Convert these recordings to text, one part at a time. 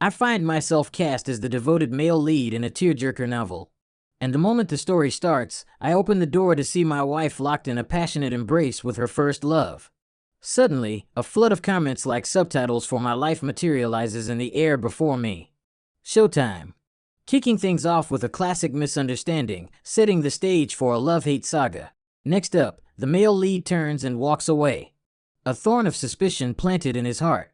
I find myself cast as the devoted male lead in a tearjerker novel. And the moment the story starts, I open the door to see my wife locked in a passionate embrace with her first love. Suddenly, a flood of comments like subtitles for my life materializes in the air before me. Showtime. Kicking things off with a classic misunderstanding, setting the stage for a love-hate saga. Next up, the male lead turns and walks away. A thorn of suspicion planted in his heart.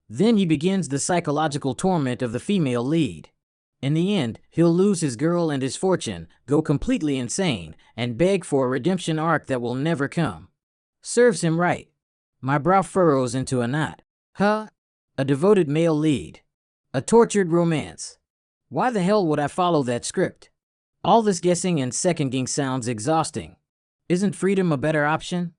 Then he begins the psychological torment of the female lead. In the end, he'll lose his girl and his fortune, go completely insane, and beg for a redemption arc that will never come. Serves him right. My brow furrows into a knot. Huh? A devoted male lead. A tortured romance. Why the hell would I follow that script? All this guessing and second-guessing sounds exhausting. Isn't freedom a better option?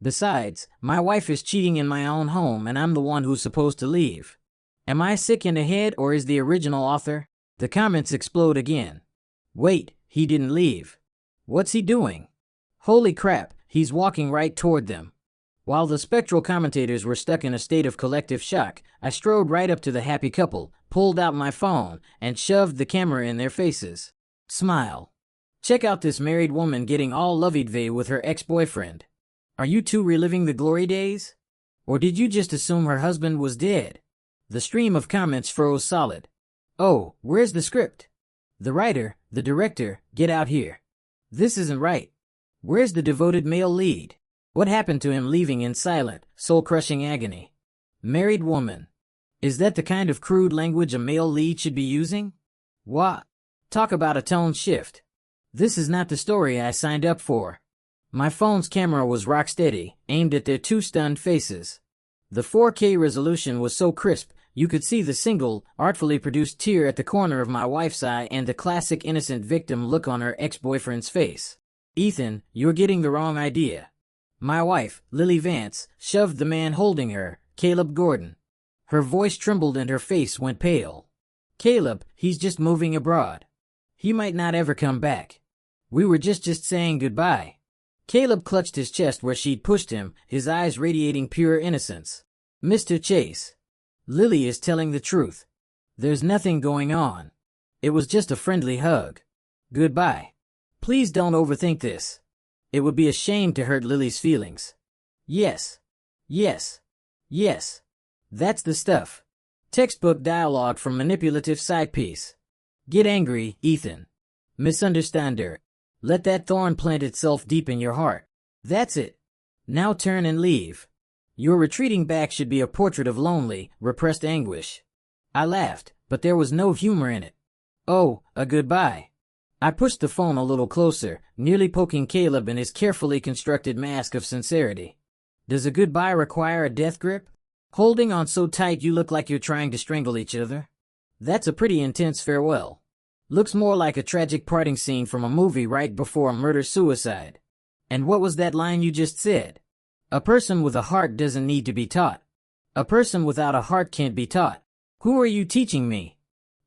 Besides, my wife is cheating in my own home and I'm the one who's supposed to leave. Am I sick in the head or is the original author? The comments explode again. Wait, he didn't leave. What's he doing? Holy crap, he's walking right toward them. While the spectral commentators were stuck in a state of collective shock, I strode right up to the happy couple, pulled out my phone, and shoved the camera in their faces. Smile. Check out this married woman getting all lovey-dovey with her ex-boyfriend. Are you two reliving the glory days? Or did you just assume her husband was dead? The stream of comments froze solid. Oh, where's the script? The writer, the director, get out here. This isn't right. Where's the devoted male lead? What happened to him leaving in silent, soul-crushing agony? Married woman. Is that the kind of crude language a male lead should be using? What? Talk about a tone shift. This is not the story I signed up for. My phone's camera was rock steady, aimed at their two stunned faces. The 4K resolution was so crisp, you could see the single, artfully produced tear at the corner of my wife's eye and the classic innocent victim look on her ex-boyfriend's face. Ethan, you're getting the wrong idea. My wife, Lily Vance, shoved the man holding her, Caleb Gordon. Her voice trembled and her face went pale. Caleb, he's just moving abroad. He might not ever come back. We were just saying goodbye. Caleb clutched his chest where she'd pushed him, his eyes radiating pure innocence. Mr. Chase. Lily is telling the truth. There's nothing going on. It was just a friendly hug. Goodbye. Please don't overthink this. It would be a shame to hurt Lily's feelings. Yes. Yes. Yes. That's the stuff. Textbook dialogue from manipulative side piece. Get angry, Ethan. Misunderstand her. Let that thorn plant itself deep in your heart. That's it. Now turn and leave. Your retreating back should be a portrait of lonely, repressed anguish. I laughed, but there was no humor in it. Oh, a goodbye. I pushed the phone a little closer, nearly poking Caleb in his carefully constructed mask of sincerity. Does a goodbye require a death grip? Holding on so tight you look like you're trying to strangle each other? That's a pretty intense farewell. Looks more like a tragic parting scene from a movie right before a murder-suicide. And what was that line you just said? A person with a heart doesn't need to be taught. A person without a heart can't be taught. Who are you teaching me?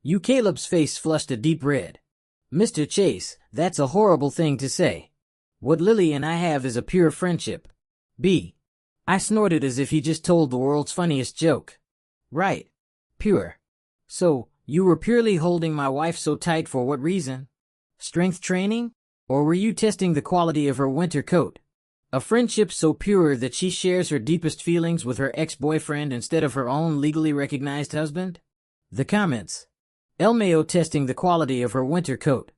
You. Caleb's face flushed a deep red. Mr. Chase, that's a horrible thing to say. What Lily and I have is a pure friendship. B. I snorted as if he just told the world's funniest joke. Right. Pure. So, you were purely holding my wife so tight for what reason? Strength training? Or were you testing the quality of her winter coat? A friendship so pure that she shares her deepest feelings with her ex-boyfriend instead of her own legally recognized husband? The comments. LMAO testing the quality of her winter coat.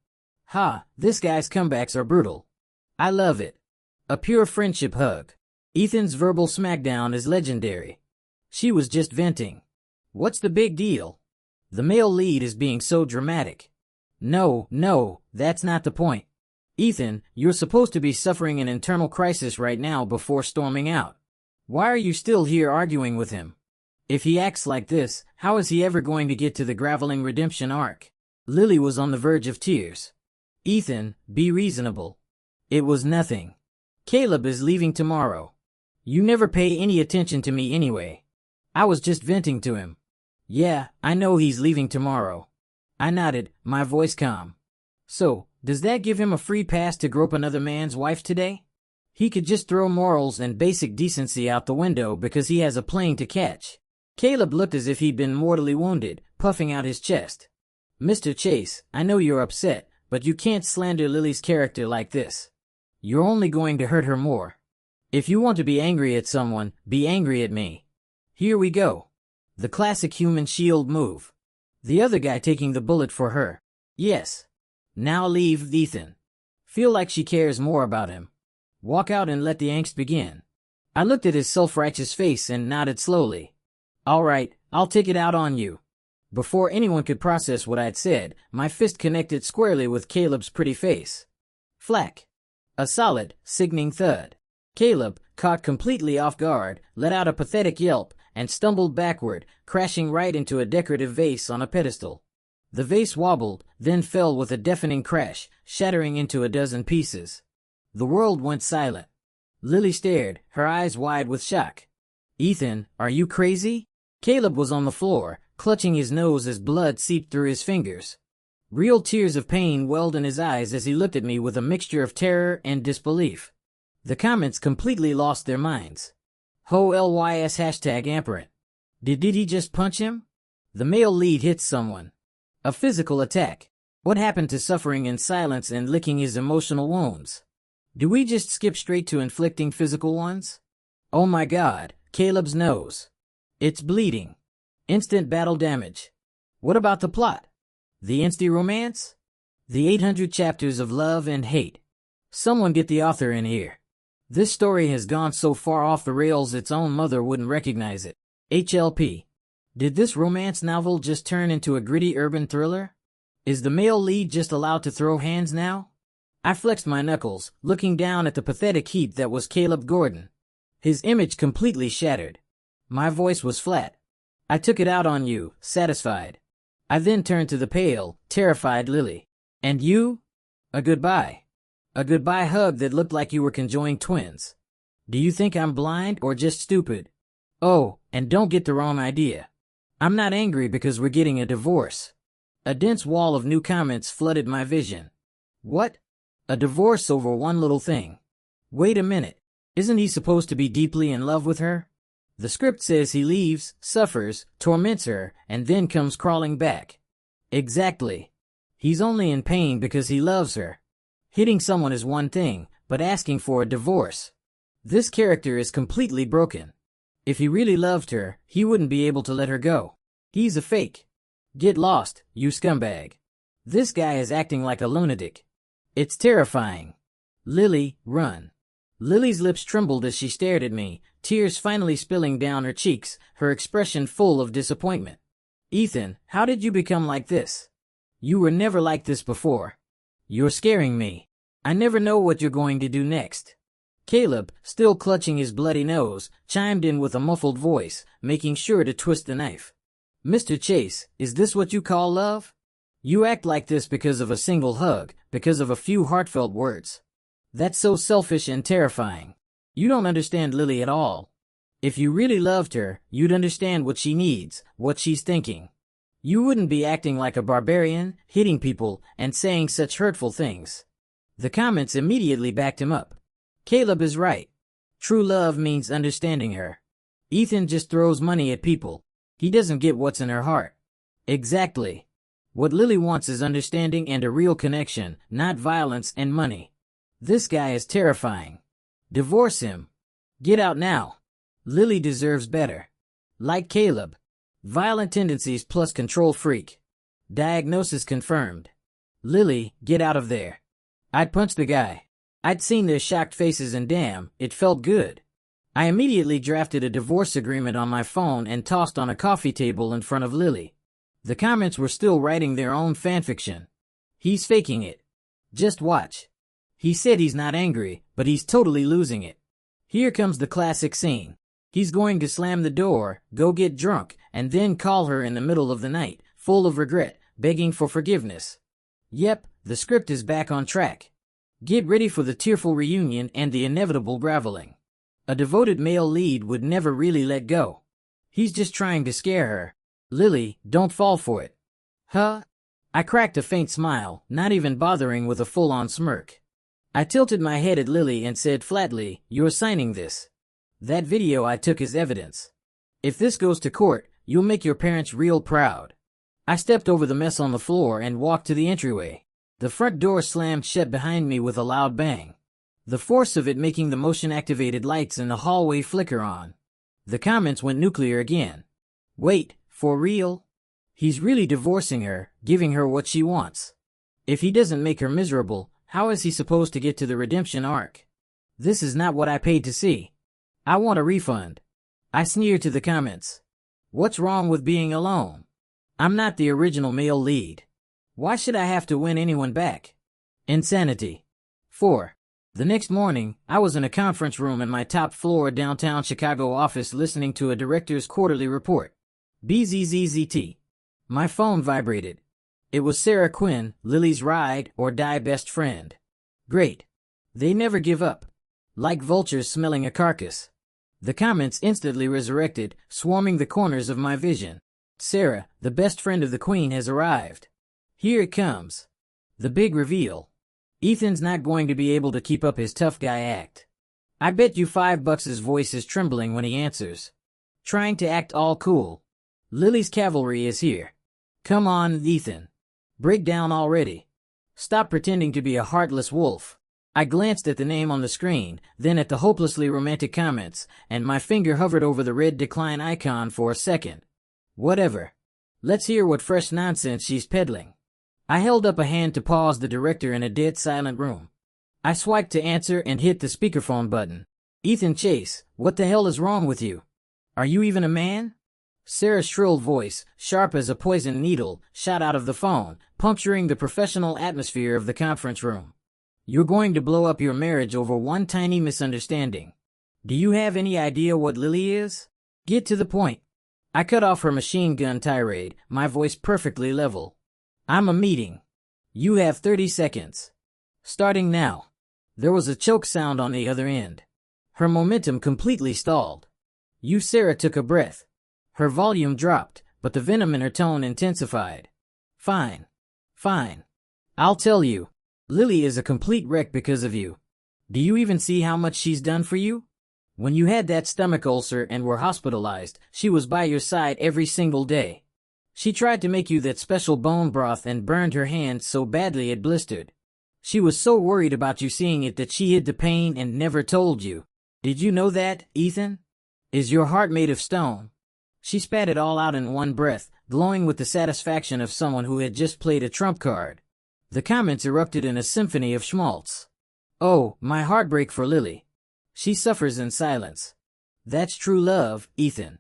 Ha, this guy's comebacks are brutal. I love it. A pure friendship hug. Ethan's verbal smackdown is legendary. She was just venting. What's the big deal? The male lead is being so dramatic. No, that's not the point. Ethan, you're supposed to be suffering an internal crisis right now before storming out. Why are you still here arguing with him? If he acts like this, how is he ever going to get to the graveling redemption arc? Lily was on the verge of tears. Ethan, be reasonable. It was nothing. Caleb is leaving tomorrow. You never pay any attention to me anyway. I was just venting to him. Yeah, I know he's leaving tomorrow. I nodded, my voice calm. So, does that give him a free pass to grope another man's wife today? He could just throw morals and basic decency out the window because he has a plane to catch. Caleb looked as if he'd been mortally wounded, puffing out his chest. Mr. Chase, I know you're upset, but you can't slander Lily's character like this. You're only going to hurt her more. If you want to be angry at someone, be angry at me. Here we go. The classic human shield move. The other guy taking the bullet for her. Yes. Now leave Ethan. Feel like she cares more about him. Walk out and let the angst begin. I looked at his self-righteous face and nodded slowly. All right, I'll take it out on you. Before anyone could process what I'd said, my fist connected squarely with Caleb's pretty face. Flack. A solid, sickening thud. Caleb, caught completely off guard, let out a pathetic yelp and stumbled backward, crashing right into a decorative vase on a pedestal. The vase wobbled, then fell with a deafening crash, shattering into a dozen pieces. The world went silent. Lily stared, her eyes wide with shock. Ethan, are you crazy? Caleb was on the floor, clutching his nose as blood seeped through his fingers. Real tears of pain welled in his eyes as he looked at me with a mixture of terror and disbelief. The comments completely lost their minds. HOLYS #amperant. Did he just punch him? The male lead hit someone. A physical attack. What happened to suffering in silence and licking his emotional wounds? Do we just skip straight to inflicting physical ones? Oh my God, Caleb's nose. It's bleeding. Instant battle damage. What about the plot? The insta-romance? The 800 chapters of love and hate. Someone get the author in here. This story has gone so far off the rails its own mother wouldn't recognize it. HLP. Did this romance novel just turn into a gritty urban thriller? Is the male lead just allowed to throw hands now? I flexed my knuckles, looking down at the pathetic heap that was Caleb Gordon. His image completely shattered. My voice was flat. I took it out on you, satisfied. I then turned to the pale, terrified Lily. And you? A goodbye. A goodbye hug that looked like you were conjoined twins. Do you think I'm blind or just stupid? Oh, and don't get the wrong idea. I'm not angry because we're getting a divorce. A dense wall of new comments flooded my vision. What? A divorce over one little thing. Wait a minute. Isn't he supposed to be deeply in love with her? The script says he leaves, suffers, torments her, and then comes crawling back. Exactly. He's only in pain because he loves her. Hitting someone is one thing, but asking for a divorce. This character is completely broken. If he really loved her, he wouldn't be able to let her go. He's a fake. Get lost, you scumbag. This guy is acting like a lunatic. It's terrifying. Lily, run. Lily's lips trembled as she stared at me, tears finally spilling down her cheeks, her expression full of disappointment. Ethan, how did you become like this? You were never like this before. You're scaring me. I never know what you're going to do next. Caleb, still clutching his bloody nose, chimed in with a muffled voice, making sure to twist the knife. Mr. Chase, is this what you call love? You act like this because of a single hug, because of a few heartfelt words. That's so selfish and terrifying. You don't understand Lily at all. If you really loved her, you'd understand what she needs, what she's thinking. You wouldn't be acting like a barbarian, hitting people, and saying such hurtful things. The comments immediately backed him up. Caleb is right. True love means understanding her. Ethan just throws money at people. He doesn't get what's in her heart. Exactly. What Lily wants is understanding and a real connection, not violence and money. This guy is terrifying. Divorce him. Get out now. Lily deserves better. Like Caleb. Violent tendencies plus control freak. Diagnosis confirmed. Lily, get out of there. I'd punch the guy. I'd seen their shocked faces and damn, it felt good. I immediately drafted a divorce agreement on my phone and tossed on a coffee table in front of Lily. The comments were still writing their own fanfiction. He's faking it. Just watch. He said he's not angry, but he's totally losing it. Here comes the classic scene. He's going to slam the door, go get drunk, and then call her in the middle of the night, full of regret, begging for forgiveness. Yep, the script is back on track. Get ready for the tearful reunion and the inevitable graveling. A devoted male lead would never really let go. He's just trying to scare her. Lily, don't fall for it. Huh? I cracked a faint smile, not even bothering with a full-on smirk. I tilted my head at Lily and said flatly, "You're signing this. That video I took is evidence. If this goes to court, You'll make your parents real proud. I stepped over the mess on the floor and walked to the entryway. The front door slammed shut behind me with a loud bang, the force of it making the motion-activated lights in the hallway flicker on. The comments went nuclear again. Wait, for real? He's really divorcing her, giving her what she wants. If he doesn't make her miserable, how is he supposed to get to the redemption arc? This is not what I paid to see. I want a refund. I sneered to the comments. What's wrong with being alone? I'm not the original male lead. Why should I have to win anyone back? Insanity. 4. The next morning, I was in a conference room in my top floor downtown Chicago office listening to a director's quarterly report. BZZZT. My phone vibrated. It was Sarah Quinn, Lily's ride or die best friend. Great. They never give up. Like vultures smelling a carcass. The comments instantly resurrected, swarming the corners of my vision. Sarah, the best friend of the Queen, has arrived. Here it comes. The big reveal. Ethan's not going to be able to keep up his tough guy act. I bet you $5 his voice is trembling when he answers. Trying to act all cool. Lily's cavalry is here. Come on, Ethan. Break down already. Stop pretending to be a heartless wolf. I glanced at the name on the screen, then at the hopelessly romantic comments, and my finger hovered over the red decline icon for a second. Whatever. Let's hear what fresh nonsense she's peddling. I held up a hand to pause the director in a dead silent room. I swiped to answer and hit the speakerphone button. Ethan Chase, what the hell is wrong with you? Are you even a man? Sarah's shrill voice, sharp as a poisoned needle, shot out of the phone, puncturing the professional atmosphere of the conference room. You're going to blow up your marriage over one tiny misunderstanding. Do you have any idea what Lily is? Get to the point. I cut off her machine gun tirade, my voice perfectly level. I'm a meeting. You have 30 seconds. Starting now. There was a choke sound on the other end. Her momentum completely stalled. Sarah took a breath. Her volume dropped, but the venom in her tone intensified. Fine. Fine. I'll tell you. Lily is a complete wreck because of you. Do you even see how much she's done for you? When you had that stomach ulcer and were hospitalized, she was by your side every single day. She tried to make you that special bone broth and burned her hands so badly it blistered. She was so worried about you seeing it that she hid the pain and never told you. Did you know that, Ethan? Is your heart made of stone? She spat it all out in one breath, glowing with the satisfaction of someone who had just played a trump card. The comments erupted in a symphony of schmaltz. Oh, my heartbreak for Lily. She suffers in silence. That's true love, Ethan.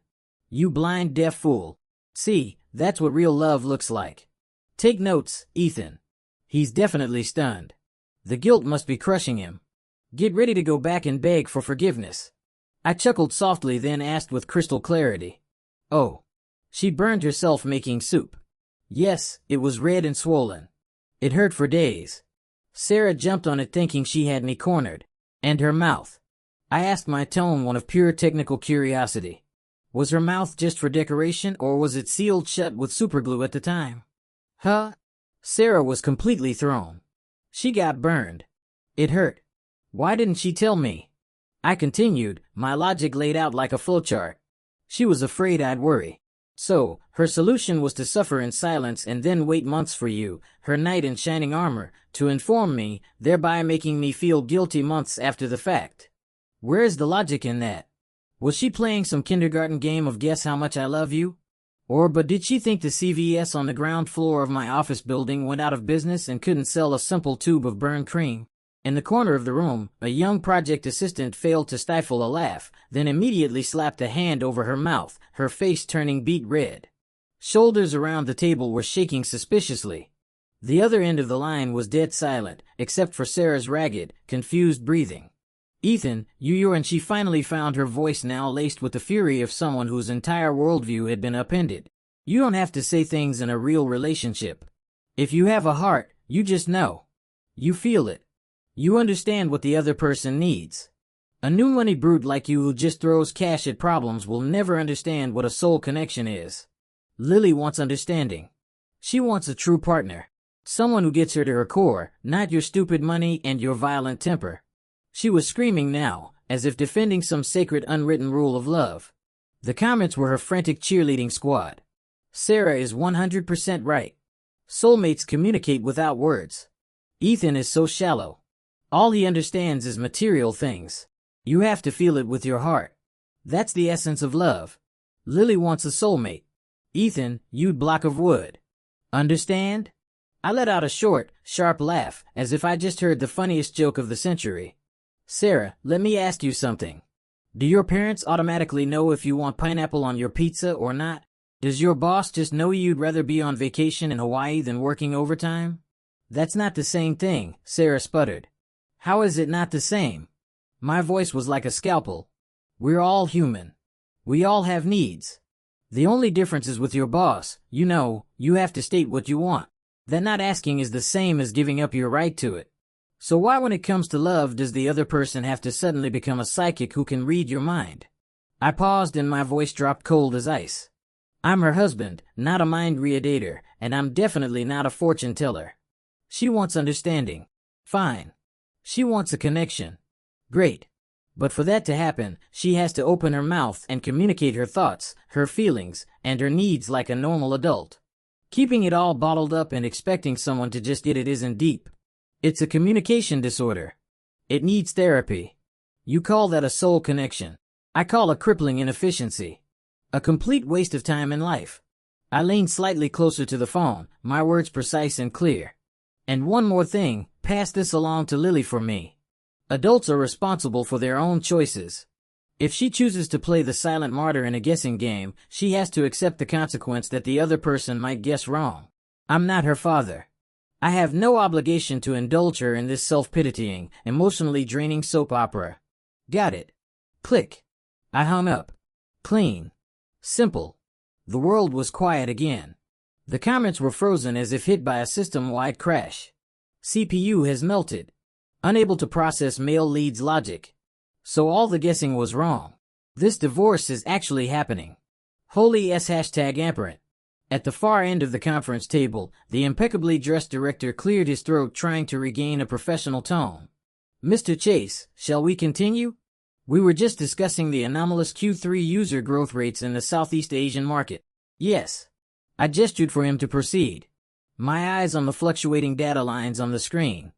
You blind deaf fool. See, that's what real love looks like. Take notes, Ethan. He's definitely stunned. The guilt must be crushing him. Get ready to go back and beg for forgiveness. I chuckled softly, then asked with crystal clarity. Oh. She burned herself making soup. Yes, it was red and swollen. It hurt for days. Sarah jumped on it thinking she had me cornered. And her mouth. I asked, my tone one of pure technical curiosity. Was her mouth just for decoration, or was it sealed shut with superglue at the time? Huh? Sarah was completely thrown. She got burned. It hurt. Why didn't she tell me? I continued, my logic laid out like a flowchart. She was afraid I'd worry. So, her solution was to suffer in silence and then wait months for you, her knight in shining armor, to inform me, thereby making me feel guilty months after the fact. Where is the logic in that? Was she playing some kindergarten game of guess how much I love you? But did she think the CVS on the ground floor of my office building went out of business and couldn't sell a simple tube of burned cream? In the corner of the room, a young project assistant failed to stifle a laugh, then immediately slapped a hand over her mouth, her face turning beet red. Shoulders around the table were shaking suspiciously. The other end of the line was dead silent, except for Sarah's ragged, confused breathing. Ethan, and she finally found her voice now laced with the fury of someone whose entire worldview had been upended. You don't have to say things in a real relationship. If you have a heart, you just know. You feel it. You understand what the other person needs. A new money brute like you who just throws cash at problems will never understand what a soul connection is. Lily wants understanding. She wants a true partner. Someone who gets her to her core, not your stupid money and your violent temper. She was screaming now, as if defending some sacred unwritten rule of love. The comments were her frantic cheerleading squad. Sarah is 100% right. Soulmates communicate without words. Ethan is so shallow. All he understands is material things. You have to feel it with your heart. That's the essence of love. Lily wants a soulmate. Ethan, you'd block of wood. Understand? I let out a short, sharp laugh, as if I just heard the funniest joke of the century. Sarah, let me ask you something. Do your parents automatically know if you want pineapple on your pizza or not? Does your boss just know you'd rather be on vacation in Hawaii than working overtime? That's not the same thing, Sarah sputtered. How is it not the same? My voice was like a scalpel. We're all human. We all have needs. The only difference is with your boss, you have to state what you want. That not asking is the same as giving up your right to it. So why when it comes to love does the other person have to suddenly become a psychic who can read your mind? I paused and my voice dropped cold as ice. I'm her husband, not a mind-readator, and I'm definitely not a fortune teller. She wants understanding. Fine. She wants a connection. Great. But for that to happen, she has to open her mouth and communicate her thoughts, her feelings, and her needs like a normal adult. Keeping it all bottled up and expecting someone to just get it isn't deep. It's a communication disorder. It needs therapy. You call that a soul connection. I call a crippling inefficiency. A complete waste of time in life. I leaned slightly closer to the phone, my words precise and clear. And one more thing, pass this along to Lily for me. Adults are responsible for their own choices. If she chooses to play the silent martyr in a guessing game, she has to accept the consequence that the other person might guess wrong. I'm not her father. I have no obligation to indulge her in this self-pitying, emotionally draining soap opera. Got it. Click. I hung up. Clean. Simple. The world was quiet again. The comments were frozen as if hit by a system-wide crash. CPU has melted. Unable to process male lead's logic. So all the guessing was wrong. This divorce is actually happening. Holy S #amperant. At the far end of the conference table, the impeccably dressed director cleared his throat trying to regain a professional tone. Mr. Chase, shall we continue? We were just discussing the anomalous Q3 user growth rates in the Southeast Asian market. Yes. I gestured for him to proceed. My eyes on the fluctuating data lines on the screen.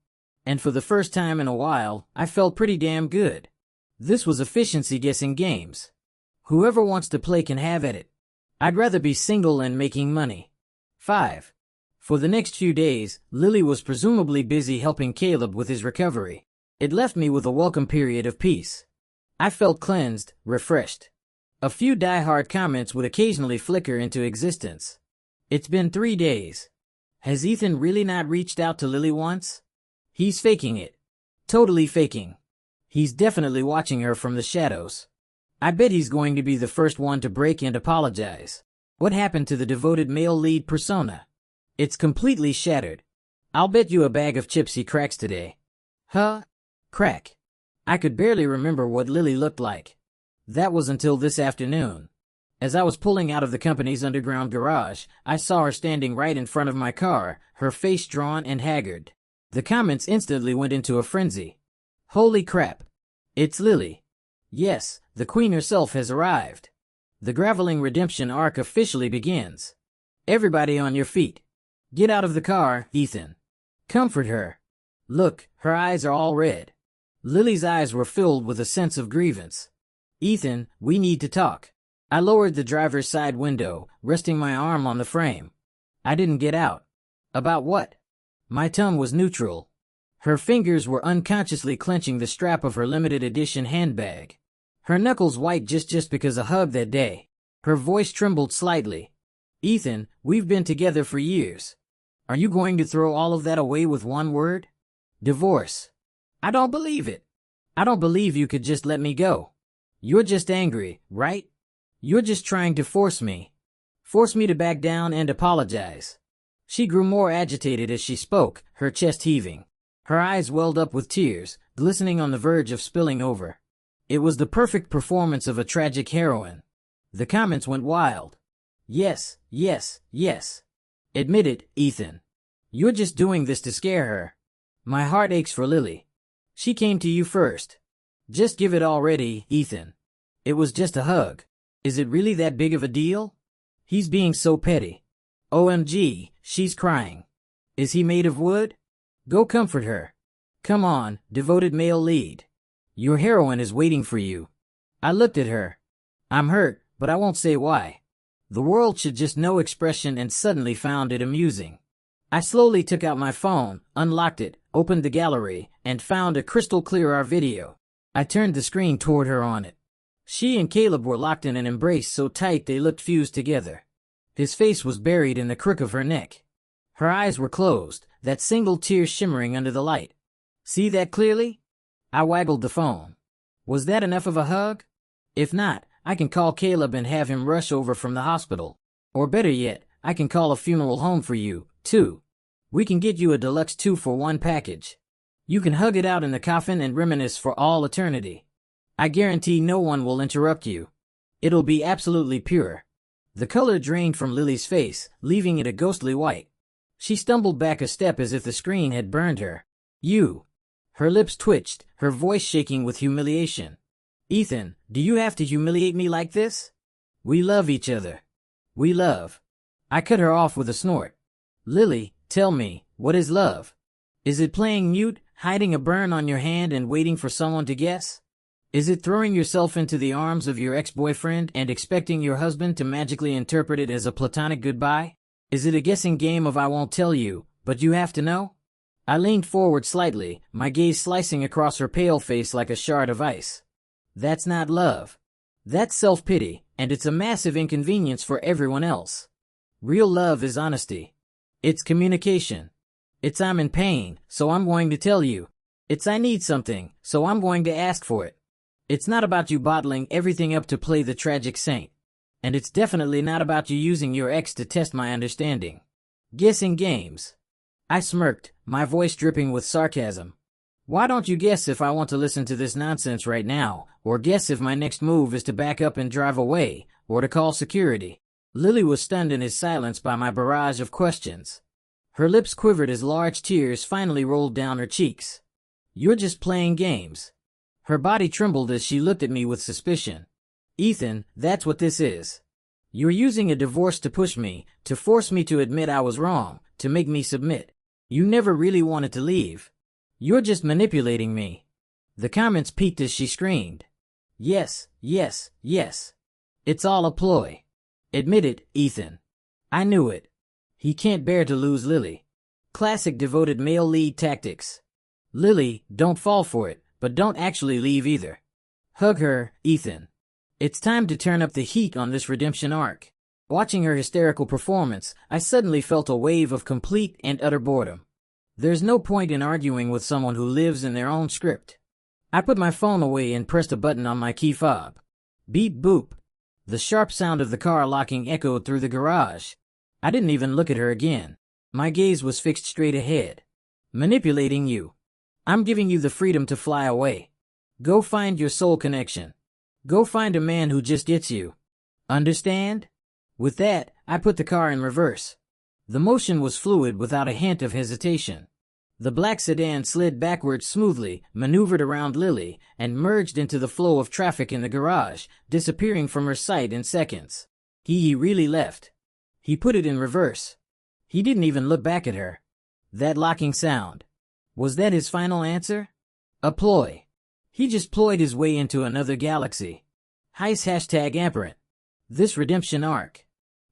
And for the first time in a while, I felt pretty damn good. This was efficiency guessing games. Whoever wants to play can have at it. I'd rather be single and making money. 5. For the next few days, Lily was presumably busy helping Caleb with his recovery. It left me with a welcome period of peace. I felt cleansed, refreshed. A few die-hard comments would occasionally flicker into existence. It's been 3 days. Has Ethan really not reached out to Lily once? He's faking it. Totally faking. He's definitely watching her from the shadows. I bet he's going to be the first one to break and apologize. What happened to the devoted male lead persona? It's completely shattered. I'll bet you a bag of chips he cracks today. Huh? Crack. I could barely remember what Lily looked like. That was until this afternoon. As I was pulling out of the company's underground garage, I saw her standing right in front of my car, her face drawn and haggard. The comments instantly went into a frenzy. Holy crap. It's Lily. Yes, the queen herself has arrived. The Graveling redemption arc officially begins. Everybody on your feet. Get out of the car, Ethan. Comfort her. Look, her eyes are all red. Lily's eyes were filled with a sense of grievance. Ethan, we need to talk. I lowered the driver's side window, resting my arm on the frame. I didn't get out. About what? My tongue was neutral. Her fingers were unconsciously clenching the strap of her limited edition handbag. Her knuckles white just because a hug that day. Her voice trembled slightly. Ethan, we've been together for years. Are you going to throw all of that away with one word? Divorce. I don't believe it. I don't believe you could just let me go. You're just angry, right? You're just trying to force me. Force me to back down and apologize. She grew more agitated as she spoke, her chest heaving. Her eyes welled up with tears, glistening on the verge of spilling over. It was the perfect performance of a tragic heroine. The comments went wild. Yes, yes, yes. Admit it, Ethan. You're just doing this to scare her. My heart aches for Lily. She came to you first. Just give it already, Ethan. It was just a hug. Is it really that big of a deal? He's being so petty. OMG, she's crying. Is he made of wood? Go comfort her. Come on, devoted male lead. Your heroine is waiting for you. I looked at her. I'm hurt, but I won't say why. The world should just know expression and suddenly found it amusing. I slowly took out my phone, unlocked it, opened the gallery, and found a crystal clear our video. I turned the screen toward her on it. She and Caleb were locked in an embrace so tight they looked fused together. His face was buried in the crook of her neck. Her eyes were closed, that single tear shimmering under the light. See that clearly? I waggled the phone. Was that enough of a hug? If not, I can call Caleb and have him rush over from the hospital. Or better yet, I can call a funeral home for you, too. We can get you a deluxe 2-for-1 package. You can hug it out in the coffin and reminisce for all eternity. I guarantee no one will interrupt you. It'll be absolutely pure. The color drained from Lily's face, leaving it a ghostly white. She stumbled back a step as if the screen had burned her. You. Her lips twitched, her voice shaking with humiliation. Ethan, do you have to humiliate me like this? We love each other. We love. I cut her off with a snort. Lily, tell me, what is love? Is it playing mute, hiding a burn on your hand and waiting for someone to guess? Is it throwing yourself into the arms of your ex-boyfriend and expecting your husband to magically interpret it as a platonic goodbye? Is it a guessing game of I won't tell you, but you have to know? I leaned forward slightly, my gaze slicing across her pale face like a shard of ice. That's not love. That's self-pity, and it's a massive inconvenience for everyone else. Real love is honesty. It's communication. It's I'm in pain, so I'm going to tell you. It's I need something, so I'm going to ask for it. It's not about you bottling everything up to play the tragic saint. And it's definitely not about you using your ex to test my understanding. Guessing games. I smirked, my voice dripping with sarcasm. Why don't you guess if I want to listen to this nonsense right now, or guess if my next move is to back up and drive away, or to call security? Lily was stunned in his silence by my barrage of questions. Her lips quivered as large tears finally rolled down her cheeks. You're just playing games. Her body trembled as she looked at me with suspicion. Ethan, that's what this is. You're using a divorce to push me, to force me to admit I was wrong, to make me submit. You never really wanted to leave. You're just manipulating me. The comments peaked as she screamed. Yes, yes, yes. It's all a ploy. Admit it, Ethan. I knew it. He can't bear to lose Lily. Classic devoted male lead tactics. Lily, don't fall for it, but don't actually leave either. Hug her, Ethan. It's time to turn up the heat on this redemption arc. Watching her hysterical performance, I suddenly felt a wave of complete and utter boredom. There's no point in arguing with someone who lives in their own script. I put my phone away and pressed a button on my key fob. Beep boop. The sharp sound of the car locking echoed through the garage. I didn't even look at her again. My gaze was fixed straight ahead. Manipulating you. I'm giving you the freedom to fly away. Go find your soul connection. Go find a man who just gets you. Understand? With that, I put the car in reverse. The motion was fluid without a hint of hesitation. The black sedan slid backwards smoothly, maneuvered around Lily, and merged into the flow of traffic in the garage, disappearing from her sight in seconds. He really left. He put it in reverse. He didn't even look back at her. That locking sound. Was that his final answer? A ploy. He just ployed his way into another galaxy. Heist #amperant. This redemption arc.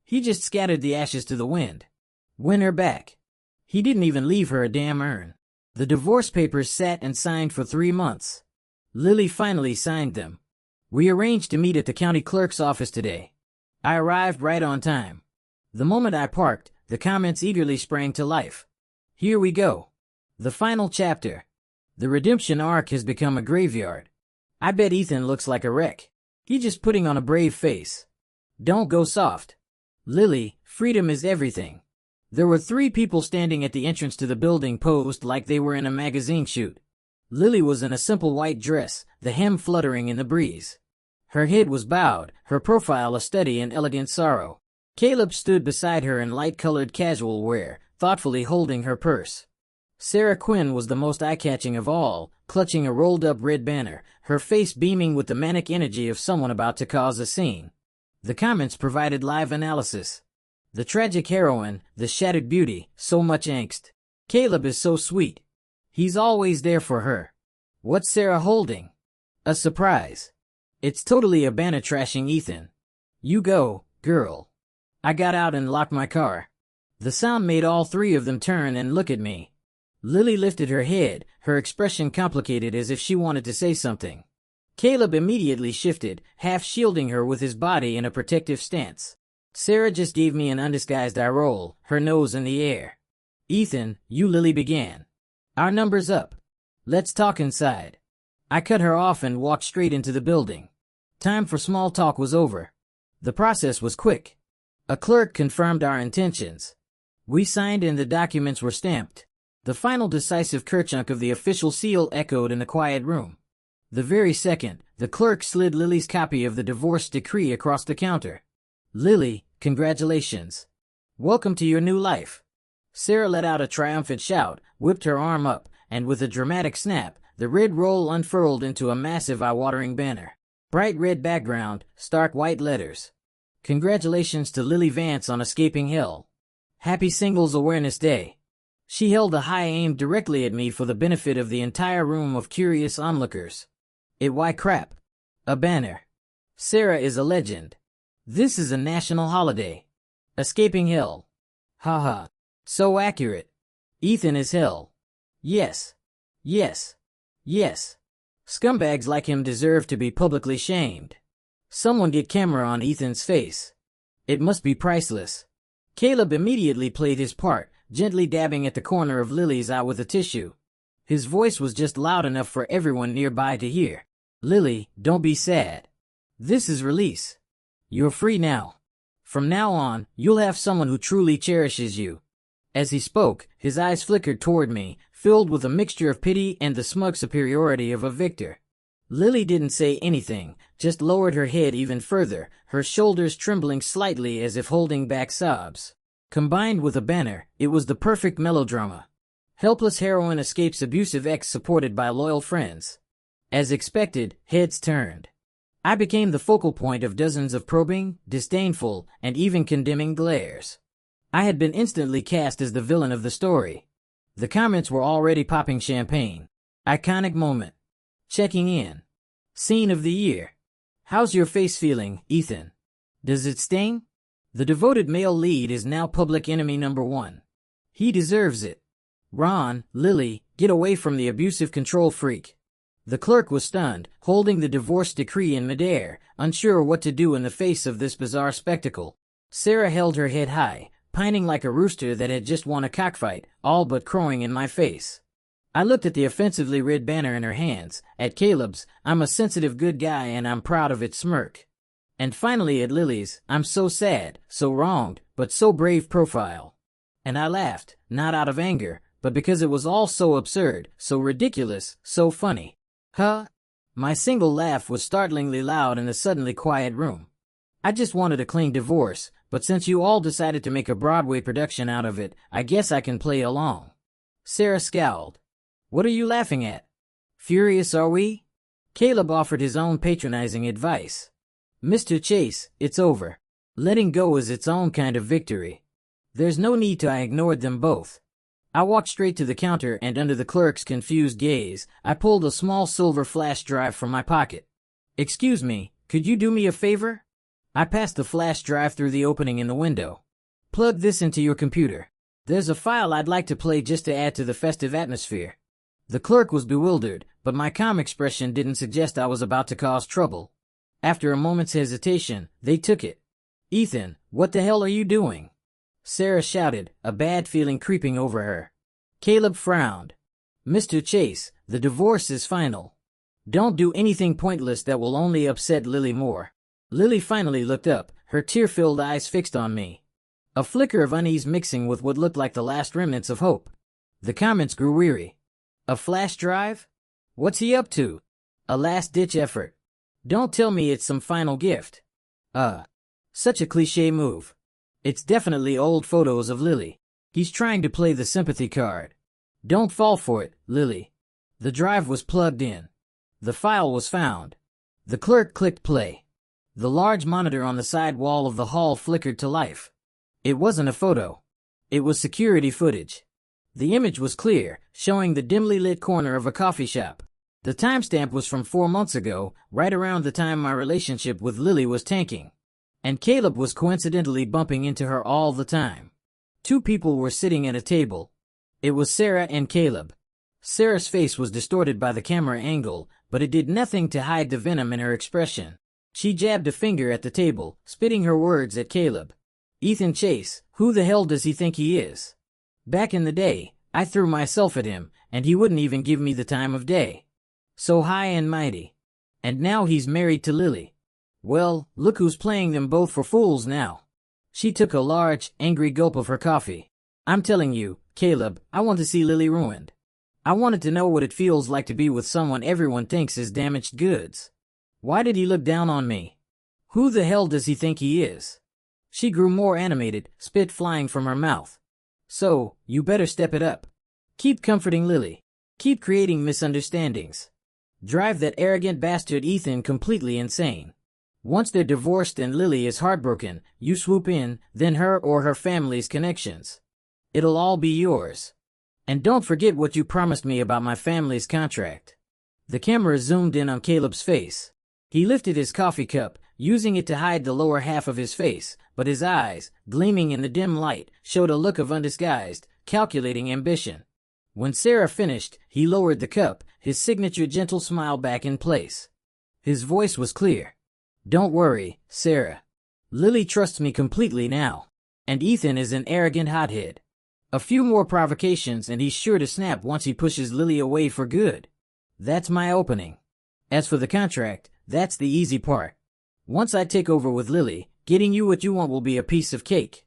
He just scattered the ashes to the wind. Win her back. He didn't even leave her a damn urn. The divorce papers sat and signed for 3 months. Lily finally signed them. We arranged to meet at the county clerk's office today. I arrived right on time. The moment I parked, the comments eagerly sprang to life. Here we go. The final chapter. The redemption arc has become a graveyard. I bet Ethan looks like a wreck. He's just putting on a brave face. Don't go soft. Lily, freedom is everything. There were 3 people standing at the entrance to the building posed like they were in a magazine shoot. Lily was in a simple white dress, the hem fluttering in the breeze. Her head was bowed, her profile a study in elegant sorrow. Caleb stood beside her in light-colored casual wear, thoughtfully holding her purse. Sarah Quinn was the most eye-catching of all, clutching a rolled-up red banner, her face beaming with the manic energy of someone about to cause a scene. The comments provided live analysis. The tragic heroine, the shattered beauty, so much angst. Caleb is so sweet. He's always there for her. What's Sarah holding? A surprise. It's totally a banner trashing Ethan. You go, girl. I got out and locked my car. The sound made all three of them turn and look at me. Lily lifted her head, her expression complicated as if she wanted to say something. Caleb immediately shifted, half shielding her with his body in a protective stance. Sarah just gave me an undisguised eye roll, her nose in the air. Ethan, Lily began. Our number's up. Let's talk inside. I cut her off and walked straight into the building. Time for small talk was over. The process was quick. A clerk confirmed our intentions. We signed and the documents were stamped. The final decisive kerchunk of the official seal echoed in the quiet room. The very second, the clerk slid Lily's copy of the divorce decree across the counter. Lily, congratulations. Welcome to your new life. Sarah let out a triumphant shout, whipped her arm up, and with a dramatic snap, the red roll unfurled into a massive eye-watering banner. Bright red background, stark white letters. Congratulations to Lily Vance on escaping hell. Happy Singles Awareness Day. She held the high aim directly at me for the benefit of the entire room of curious onlookers. Why crap. A banner. Sarah is a legend. This is a national holiday. Escaping hell. Haha. So accurate. Ethan is hell. Yes. Yes. Yes. Scumbags like him deserve to be publicly shamed. Someone get camera on Ethan's face. It must be priceless. Caleb immediately played his part, gently dabbing at the corner of Lily's eye with a tissue. His voice was just loud enough for everyone nearby to hear. Lily, don't be sad. This is release. You're free now. From now on, you'll have someone who truly cherishes you. As he spoke, his eyes flickered toward me, filled with a mixture of pity and the smug superiority of a victor. Lily didn't say anything, just lowered her head even further, her shoulders trembling slightly as if holding back sobs. Combined with a banner, it was the perfect melodrama. Helpless heroine escapes abusive ex supported by loyal friends. As expected, heads turned. I became the focal point of dozens of probing, disdainful, and even condemning glares. I had been instantly cast as the villain of the story. The comments were already popping champagne. Iconic moment. Checking in. Scene of the year. How's your face feeling, Ethan? Does it sting? The devoted male lead is now public enemy number 1. He deserves it. Ron, Lily, get away from the abusive control freak. The clerk was stunned, holding the divorce decree in midair, unsure what to do in the face of this bizarre spectacle. Sarah held her head high, pining like a rooster that had just won a cockfight, all but crowing in my face. I looked at the offensively red banner in her hands, at Caleb's, I'm a sensitive good guy and I'm proud of it smirk. And finally at Lily's, I'm so sad, so wronged, but so brave profile. And I laughed, not out of anger, but because it was all so absurd, so ridiculous, so funny. Huh? My single laugh was startlingly loud in the suddenly quiet room. I just wanted a clean divorce, but since you all decided to make a Broadway production out of it, I guess I can play along. Sarah scowled. What are you laughing at? Furious are we? Caleb offered his own patronizing advice. Mr. Chase, it's over. Letting go is its own kind of victory. There's no need to. I ignored them both. I walked straight to the counter and under the clerk's confused gaze, I pulled a small silver flash drive from my pocket. Excuse me, could you do me a favor? I passed the flash drive through the opening in the window. Plug this into your computer. There's a file I'd like to play just to add to the festive atmosphere. The clerk was bewildered, but my calm expression didn't suggest I was about to cause trouble. After a moment's hesitation, they took it. Ethan, what the hell are you doing? Sarah shouted, a bad feeling creeping over her. Caleb frowned. Mr. Chase, the divorce is final. Don't do anything pointless that will only upset Lily more. Lily finally looked up, her tear-filled eyes fixed on me. A flicker of unease mixing with what looked like the last remnants of hope. The comments grew weary. A flash drive? What's he up to? A last-ditch effort. Don't tell me it's some final gift. Such a cliché move. It's definitely old photos of Lily. He's trying to play the sympathy card. Don't fall for it, Lily. The drive was plugged in. The file was found. The clerk clicked play. The large monitor on the side wall of the hall flickered to life. It wasn't a photo. It was security footage. The image was clear, showing the dimly lit corner of a coffee shop. The timestamp was from 4 months ago, right around the time my relationship with Lily was tanking. And Caleb was coincidentally bumping into her all the time. 2 people were sitting at a table. It was Sarah and Caleb. Sarah's face was distorted by the camera angle, but it did nothing to hide the venom in her expression. She jabbed a finger at the table, spitting her words at Caleb. Ethan Chase, who the hell does he think he is? Back in the day, I threw myself at him, and he wouldn't even give me the time of day. So high and mighty. And now he's married to Lily. Well, look who's playing them both for fools now. She took a large, angry gulp of her coffee. I'm telling you, Caleb, I want to see Lily ruined. I wanted to know what it feels like to be with someone everyone thinks is damaged goods. Why did he look down on me? Who the hell does he think he is? She grew more animated, spit flying from her mouth. So, you better step it up. Keep comforting Lily. Keep creating misunderstandings. Drive that arrogant bastard Ethan completely insane. Once they're divorced and Lily is heartbroken, you swoop in, then her or her family's connections. It'll all be yours. And don't forget what you promised me about my family's contract. The camera zoomed in on Caleb's face. He lifted his coffee cup, using it to hide the lower half of his face, but his eyes, gleaming in the dim light, showed a look of undisguised, calculating ambition. When Sarah finished, he lowered the cup, his signature gentle smile back in place. His voice was clear. Don't worry, Sarah. Lily trusts me completely now. And Ethan is an arrogant hothead. A few more provocations and he's sure to snap once he pushes Lily away for good. That's my opening. As for the contract, that's the easy part. Once I take over with Lily, getting you what you want will be a piece of cake.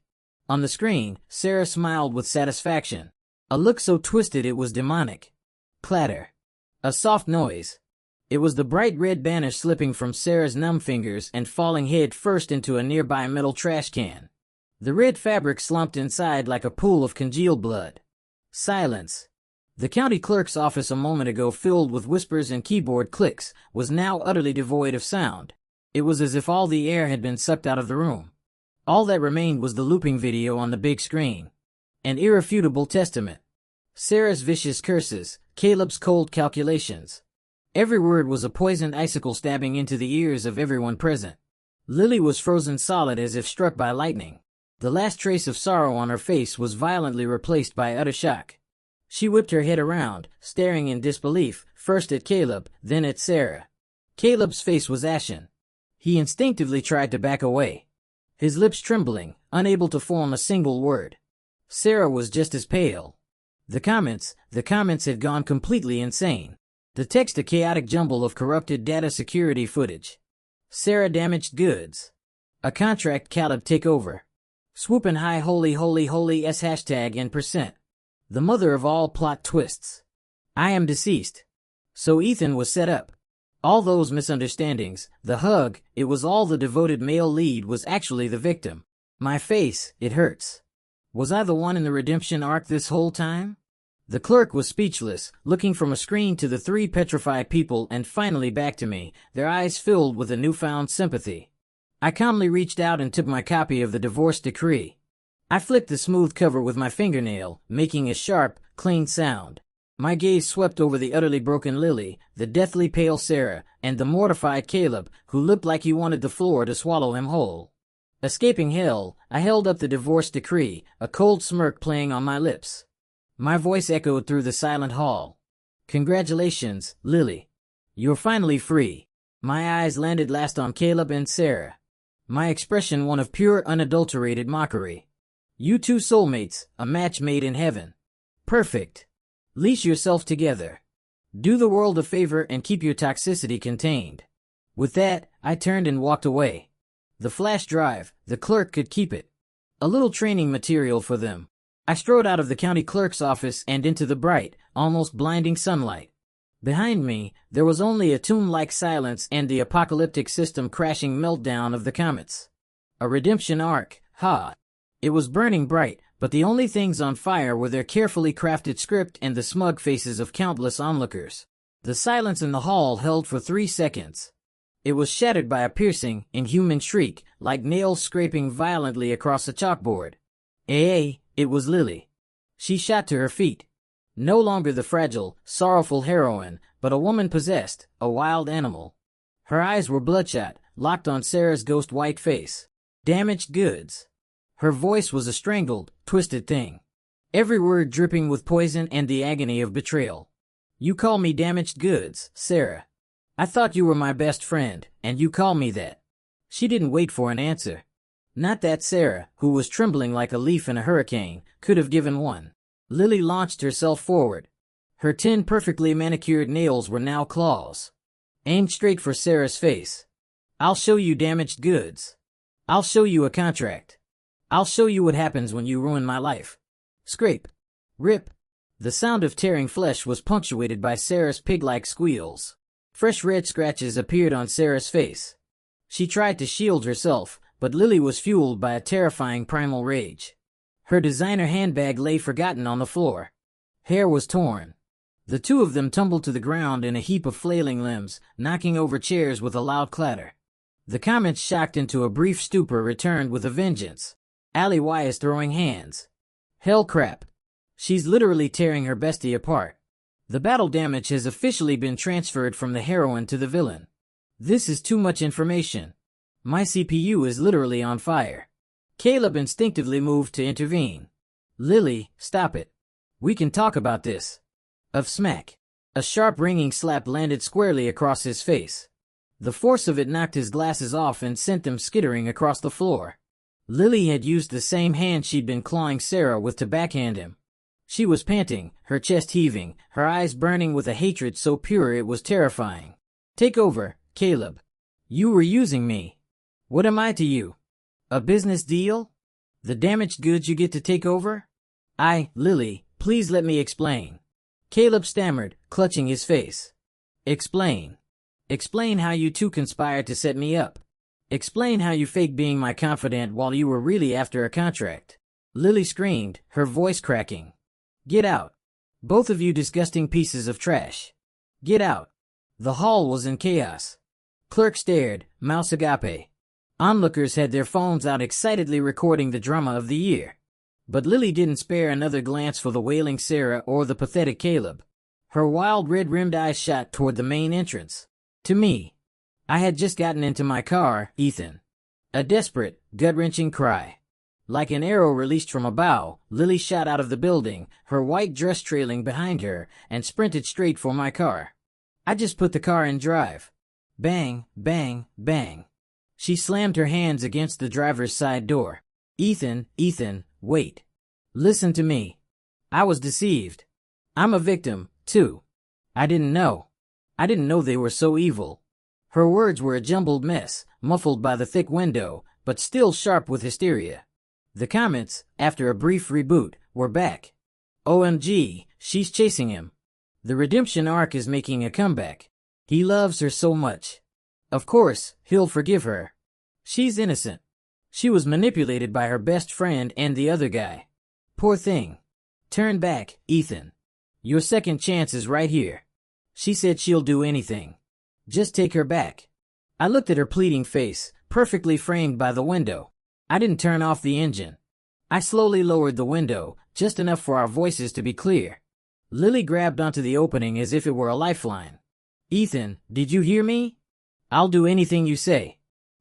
On the screen, Sarah smiled with satisfaction. A look so twisted it was demonic. Clatter. A soft noise. It was the bright red banner slipping from Sarah's numb fingers and falling head first into a nearby metal trash can. The red fabric slumped inside like a pool of congealed blood. Silence. The county clerk's office a moment ago filled with whispers and keyboard clicks was now utterly devoid of sound. It was as if all the air had been sucked out of the room. All that remained was the looping video on the big screen. An irrefutable testament. Sarah's vicious curses, Caleb's cold calculations. Every word was a poisoned icicle stabbing into the ears of everyone present. Lily was frozen solid as if struck by lightning. The last trace of sorrow on her face was violently replaced by utter shock. She whipped her head around, staring in disbelief, first at Caleb, then at Sarah. Caleb's face was ashen. He instinctively tried to back away, his lips trembling, unable to form a single word. Sarah was just as pale. The comments had gone completely insane. The text a chaotic jumble of corrupted data security footage. Sarah damaged goods. A contract Caleb take over. Swooping high holy s hashtag and %. The mother of all plot twists. I am deceased. So Ethan was set up. All those misunderstandings, the hug, it was all the devoted male lead was actually the victim. My face, it hurts. Was I the one in the redemption arc this whole time? The clerk was speechless, looking from a screen to the 3 petrified people and finally back to me, their eyes filled with a newfound sympathy. I calmly reached out and took my copy of the divorce decree. I flicked the smooth cover with my fingernail, making a sharp, clean sound. My gaze swept over the utterly broken Lily, the deathly pale Sarah, and the mortified Caleb, who looked like he wanted the floor to swallow him whole. Escaping hell, I held up the divorce decree, a cold smirk playing on my lips. My voice echoed through the silent hall. Congratulations, Lily. You're finally free. My eyes landed last on Caleb and Sarah. My expression one of pure unadulterated mockery. You 2 soulmates, a match made in heaven. Perfect. Leash yourself together. Do the world a favor and keep your toxicity contained. With that, I turned and walked away. The flash drive, the clerk could keep it. A little training material for them. I strode out of the county clerk's office and into the bright, almost blinding sunlight. Behind me, there was only a tomb-like silence and the apocalyptic system crashing meltdown of the comets. A redemption arc, ha! It was burning bright, but the only things on fire were their carefully crafted script and the smug faces of countless onlookers. The silence in the hall held for 3 seconds. It was shattered by a piercing, inhuman shriek, like nails scraping violently across a chalkboard. It was Lily. She shot to her feet. No longer the fragile, sorrowful heroine, but a woman possessed, a wild animal. Her eyes were bloodshot, locked on Sarah's ghost-white face. Damaged goods. Her voice was a strangled, twisted thing. Every word dripping with poison and the agony of betrayal. You call me damaged goods, Sarah. I thought you were my best friend, and you call me that. She didn't wait for an answer. Not that Sarah, who was trembling like a leaf in a hurricane, could have given one. Lily launched herself forward. Her 10 perfectly manicured nails were now claws. Aimed straight for Sarah's face. I'll show you damaged goods. I'll show you a contract. I'll show you what happens when you ruin my life. Scrape. Rip. The sound of tearing flesh was punctuated by Sarah's pig-like squeals. Fresh red scratches appeared on Sarah's face. She tried to shield herself, but Lily was fueled by a terrifying primal rage. Her designer handbag lay forgotten on the floor. Hair was torn. The two of them tumbled to the ground in a heap of flailing limbs, knocking over chairs with a loud clatter. The comments, shocked into a brief stupor, returned with a vengeance. Allie Y is throwing hands. Hell crap. She's literally tearing her bestie apart. The battle damage has officially been transferred from the heroine to the villain. This is too much information. My CPU is literally on fire. Caleb instinctively moved to intervene. Lily, stop it. We can talk about this. Of smack. A sharp ringing slap landed squarely across his face. The force of it knocked his glasses off and sent them skittering across the floor. Lily had used the same hand she'd been clawing Sarah with to backhand him. She was panting, her chest heaving, her eyes burning with a hatred so pure it was terrifying. Take over, Caleb. You were using me. What am I to you? A business deal? The damaged goods you get to take over? Lily, please let me explain. Caleb stammered, clutching his face. Explain. Explain how you two conspired to set me up. Explain how you faked being my confidant while you were really after a contract. Lily screamed, her voice cracking. Get out. Both of you disgusting pieces of trash. Get out. The hall was in chaos. Clerk stared, mouse agape. Onlookers had their phones out excitedly recording the drama of the year. But Lily didn't spare another glance for the wailing Sarah or the pathetic Caleb. Her wild red-rimmed eyes shot toward the main entrance. To me. I had just gotten into my car, Ethan. A desperate, gut-wrenching cry. Like an arrow released from a bow, Lily shot out of the building, her white dress trailing behind her, and sprinted straight for my car. I just put the car in drive. Bang, bang, bang. She slammed her hands against the driver's side door. Ethan, wait. Listen to me. I was deceived. I'm a victim, too. I didn't know. I didn't know they were so evil. Her words were a jumbled mess, muffled by the thick window, but still sharp with hysteria. The comments, after a brief reboot, were back. OMG, she's chasing him. The redemption arc is making a comeback. He loves her so much. Of course, he'll forgive her. She's innocent. She was manipulated by her best friend and the other guy. Poor thing. Turn back, Ethan. Your second chance is right here. She said she'll do anything. Just take her back. I looked at her pleading face, perfectly framed by the window. I didn't turn off the engine. I slowly lowered the window, just enough for our voices to be clear. Lily grabbed onto the opening as if it were a lifeline. Ethan, did you hear me? I'll do anything you say.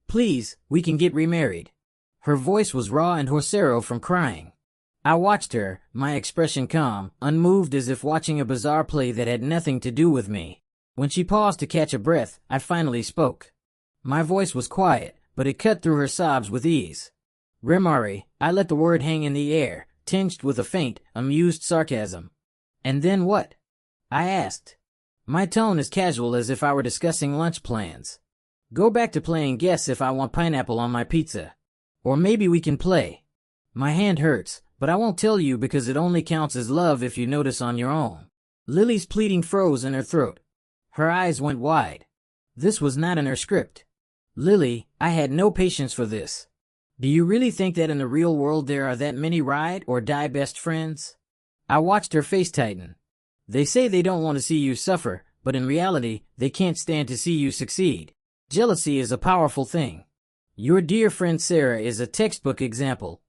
Please, we can get remarried. Her voice was raw and hoarse from crying. I watched her, my expression calm, unmoved as if watching a bizarre play that had nothing to do with me. When she paused to catch a breath, I finally spoke. My voice was quiet, but it cut through her sobs with ease. Remari, I let the word hang in the air, tinged with a faint, amused sarcasm. And then what? I asked. My tone as casual as if I were discussing lunch plans. Go back to playing guess if I want pineapple on my pizza. Or maybe we can play. My hand hurts, but I won't tell you because it only counts as love if you notice on your own. Lily's pleading froze in her throat. Her eyes went wide. This was not in her script. Lily, I had no patience for this. Do you really think that in the real world there are that many ride or die best friends? I watched her face tighten. They say they don't want to see you suffer, but in reality, they can't stand to see you succeed. Jealousy is a powerful thing. Your dear friend Sarah is a textbook example.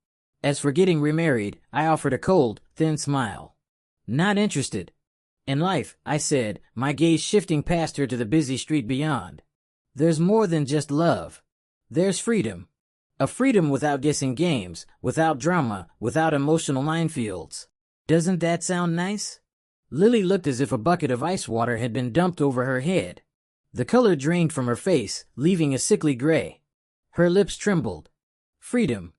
As for getting remarried, I offered a cold, thin smile. Not interested. In life, I said, my gaze shifting past her to the busy street beyond. There's more than just love. There's freedom. A freedom without guessing games, without drama, without emotional minefields. Doesn't that sound nice? Lily looked as if a bucket of ice water had been dumped over her head. The color drained from her face, leaving a sickly gray. Her lips trembled. Freedom.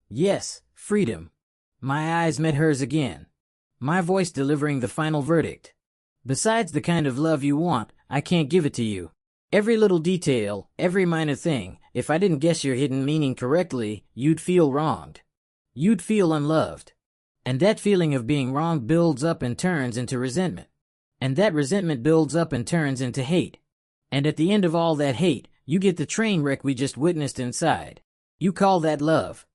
Yes, freedom. My eyes met hers again. My voice delivering the final verdict. Besides the kind of love you want, I can't give it to you. Every little detail, every minor thing, if I didn't guess your hidden meaning correctly, you'd feel wronged. You'd feel unloved. And that feeling of being wronged builds up and turns into resentment. And that resentment builds up and turns into hate. And at the end of all that hate, you get the train wreck we just witnessed inside. You call that love.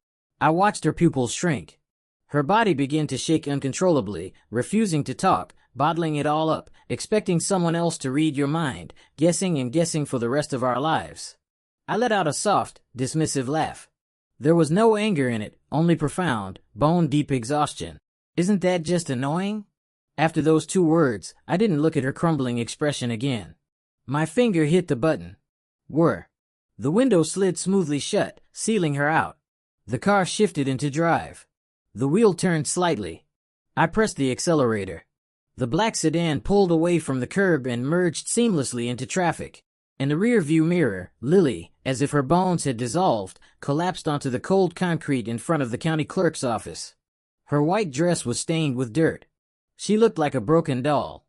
I watched her pupils shrink. Her body began to shake uncontrollably, refusing to talk, bottling it all up, expecting someone else to read your mind, guessing and guessing for the rest of our lives. I let out a soft, dismissive laugh. There was no anger in it, only profound, bone-deep exhaustion. Isn't that just annoying? After those 2 words, I didn't look at her crumbling expression again. My finger hit the button. Whir. The window slid smoothly shut, sealing her out. The car shifted into drive. The wheel turned slightly. I pressed the accelerator. The black sedan pulled away from the curb and merged seamlessly into traffic. In the rear-view mirror, Lily, as if her bones had dissolved, collapsed onto the cold concrete in front of the county clerk's office. Her white dress was stained with dirt. She looked like a broken doll.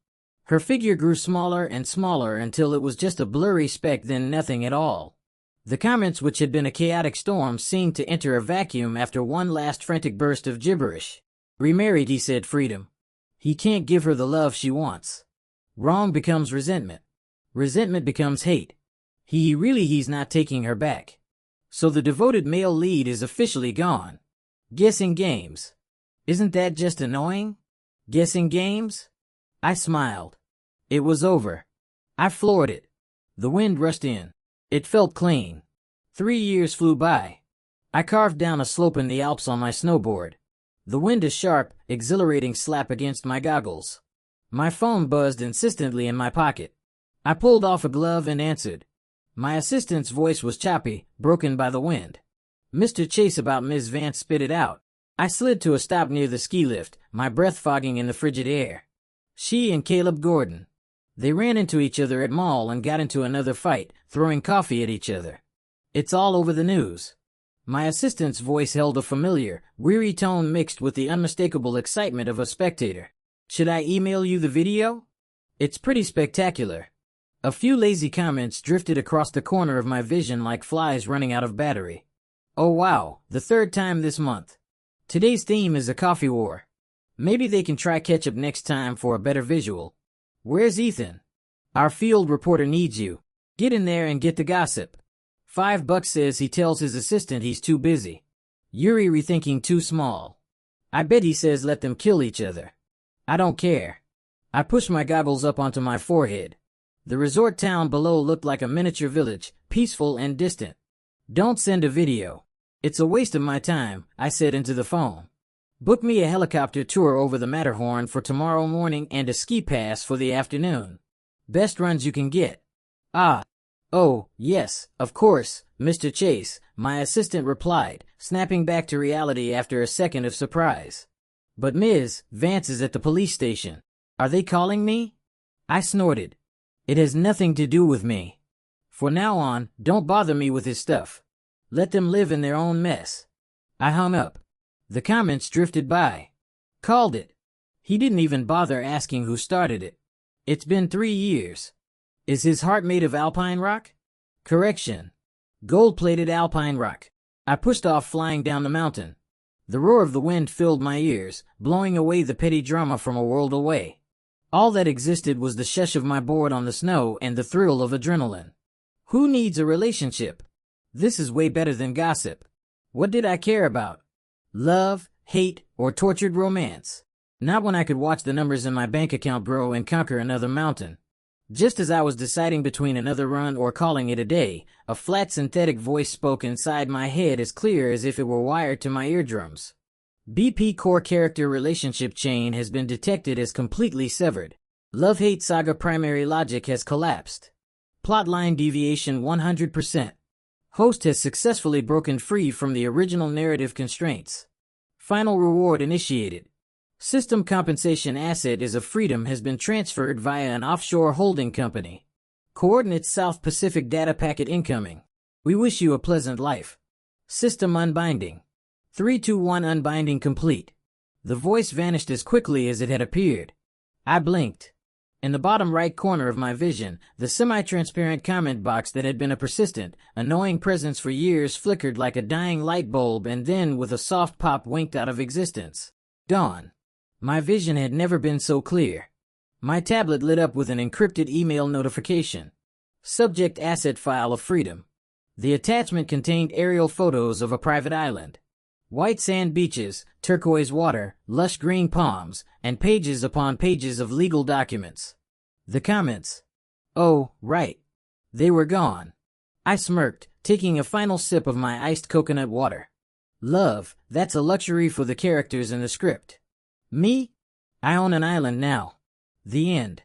Her figure grew smaller and smaller until it was just a blurry speck, then nothing at all. The comments, which had been a chaotic storm, seemed to enter a vacuum after one last frantic burst of gibberish. Remarried, he said, freedom. He can't give her the love she wants. Wrong becomes resentment. Resentment becomes hate. He's not taking her back. So the devoted male lead is officially gone. Guessing games. Isn't that just annoying? Guessing games? I smiled. It was over. I floored it. The wind rushed in. It felt clean. 3 years flew by. I carved down a slope in the Alps on my snowboard. The wind a sharp, exhilarating slap against my goggles. My phone buzzed insistently in my pocket. I pulled off a glove and answered. My assistant's voice was choppy, broken by the wind. Mr. Chase, about Ms. Vance, spit it out. I slid to a stop near the ski lift, my breath fogging in the frigid air. She and Caleb Gordon. They ran into each other at mall and got into another fight, throwing coffee at each other. It's all over the news. My assistant's voice held a familiar, weary tone mixed with the unmistakable excitement of a spectator. Should I email you the video? It's pretty spectacular. A few lazy comments drifted across the corner of my vision like flies running out of battery. Oh wow, the 3rd time this month. Today's theme is a coffee war. Maybe they can try ketchup next time for a better visual. Where's Ethan? Our field reporter needs you. Get in there and get the gossip. $5 says he tells his assistant he's too busy. Yuri rethinking too small. I bet he says let them kill each other. I don't care. I pushed my goggles up onto my forehead. The resort town below looked like a miniature village, peaceful and distant. Don't send a video. It's a waste of my time, I said into the phone. Book me a helicopter tour over the Matterhorn for tomorrow morning and a ski pass for the afternoon. Best runs you can get. Oh, yes, of course, Mr. Chase, my assistant replied, snapping back to reality after a second of surprise. But Ms. Vance is at the police station. Are they calling me? I snorted. It has nothing to do with me. For now on, don't bother me with his stuff. Let them live in their own mess. I hung up. The comments drifted by. Called it. He didn't even bother asking who started it. It's been 3 years. Is his heart made of alpine rock? Correction. Gold-plated alpine rock. I pushed off, flying down the mountain. The roar of the wind filled my ears, blowing away the petty drama from a world away. All that existed was the shush of my board on the snow and the thrill of adrenaline. Who needs a relationship? This is way better than gossip. What did I care about? Love, hate, or tortured romance? Not when I could watch the numbers in my bank account grow and conquer another mountain. Just as I was deciding between another run or calling it a day, a flat synthetic voice spoke inside my head as clear as if it were wired to my eardrums. BP core character relationship chain has been detected as completely severed. Love-hate saga primary logic has collapsed. Plotline deviation 100%. Host has successfully broken free from the original narrative constraints. Final reward initiated. System compensation asset is of freedom has been transferred via an offshore holding company. Coordinates South Pacific data packet incoming. We wish you a pleasant life. System unbinding. 321 unbinding complete. The voice vanished as quickly as it had appeared. I blinked. In the bottom right corner of my vision, the semi-transparent comment box that had been a persistent, annoying presence for years flickered like a dying light bulb and then, with a soft pop, winked out of existence. Dawn. My vision had never been so clear. My tablet lit up with an encrypted email notification. Subject asset file of freedom. The attachment contained aerial photos of a private island. White sand beaches, turquoise water, lush green palms, and pages upon pages of legal documents. The comments. Oh, right. They were gone. I smirked, taking a final sip of my iced coconut water. Love, that's a luxury for the characters in the script. Me? I own an island now. The end.